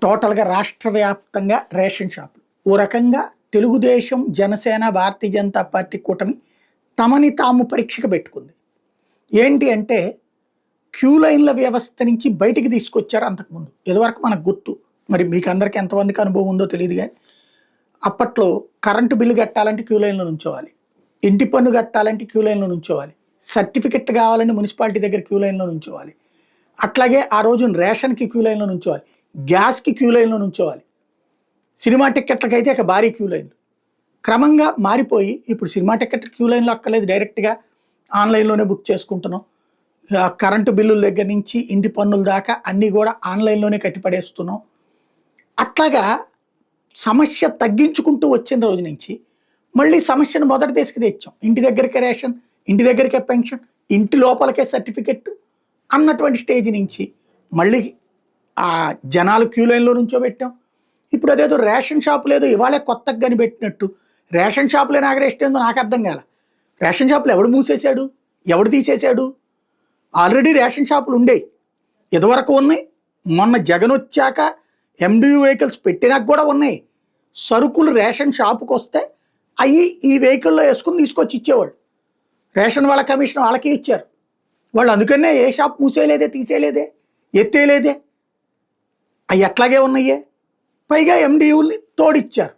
టోటల్గా రాష్ట్ర వ్యాప్తంగా రేషన్ షాపులు ఓ రకంగా తెలుగుదేశం జనసేన భారతీయ జనతా పార్టీ కూటమి తమని తాము పరీక్షకు పెట్టుకుంది. ఏంటి అంటే క్యూ లైన్ల వ్యవస్థ నుంచి బయటికి తీసుకొచ్చారు అంతకుముందు. ఇదివరకు మనకు గుర్తు, మరి మీకు అందరికీ ఎంతమందికి అనుభవం ఉందో తెలియదు కానీ అప్పట్లో కరెంటు బిల్లు కట్టాలంటే క్యూ లైన్లో నుంచోవాలి, ఇంటి పన్ను కట్టాలంటే క్యూ లైన్లో నుంచోవాలి, సర్టిఫికెట్ కావాలంటే మున్సిపాలిటీ దగ్గర క్యూ లైన్లో నుంచోవాలి, అట్లాగే ఆ రోజు రేషన్కి క్యూ లైన్లో నుంచోవాలి, గ్యాస్కి క్యూ లైన్లో నుంచోవాలి, సినిమా టిక్కెట్లకి అయితే ఇక భారీ క్యూ లైన్లు. క్రమంగా మారిపోయి ఇప్పుడు సినిమా టికెట్ క్యూ లైన్లో అక్కర్లేదు, డైరెక్ట్గా ఆన్లైన్లోనే బుక్ చేసుకుంటున్నాం. కరెంటు బిల్లుల దగ్గర నుంచి ఇంటి పన్నుల దాకా అన్నీ కూడా ఆన్లైన్లోనే కట్టిపడేస్తున్నాం. అట్లాగా సమస్య తగ్గించుకుంటూ వచ్చిన రోజు నుంచి మళ్ళీ సమస్యను మొదటి దశకి తెచ్చాం. ఇంటి దగ్గరికే రేషన్, ఇంటి దగ్గరికే పెన్షన్, ఇంటి లోపలికే సర్టిఫికెట్ అన్నటువంటి స్టేజ్ నుంచి మళ్ళీ ఆ జనాలు క్యూ లైన్లో నుంచో పెట్టాం. ఇప్పుడు అదేదో రేషన్ షాపు లేదు ఇవాళే కొత్తగా కనిపెట్టినట్టు రేషన్ షాపులే నాగరేస్ట్ ఏందో నాకు అర్థం కాల. రేషన్ షాపులు ఎవడు మూసేశాడు, ఎవడు తీసేశాడు? ఆల్రెడీ రేషన్ షాపులు ఉండేవి, ఇదివరకు ఉన్నాయి. మొన్న జగన్ వచ్చాక ఎండియూ వెహికల్స్ పెట్టినాక కూడా ఉన్నాయి. సరుకులు రేషన్ షాపుకి వస్తే అవి ఈ వెహికల్లో వేసుకుని తీసుకొచ్చి ఇచ్చేవాళ్ళు. రేషన్ వాళ్ళ కమిషన్ వాళ్ళకి ఇచ్చారు. వాళ్ళు అందుకనే ఏ షాప్ మూసేయలేదే, తీసేయలేదే, ఎత్తేయలేదే, అవి ఎట్లాగే ఉన్నాయే. పైగా ఎండియూల్ని తోడిచ్చారు.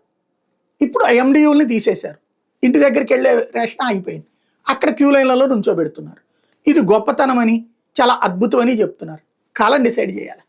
ఇప్పుడు ఆ ఎండియూల్ని తీసేశారు, ఇంటి దగ్గరికి వెళ్ళే రేషన్ ఆగిపోయింది. అక్కడ క్యూ లైన్లలో నుంచోబెడుతున్నారు. ఇది గొప్పతనం అని, చాలా అద్భుతం అని చెప్తున్నారు. కాలం డిసైడ్ చేయాలి.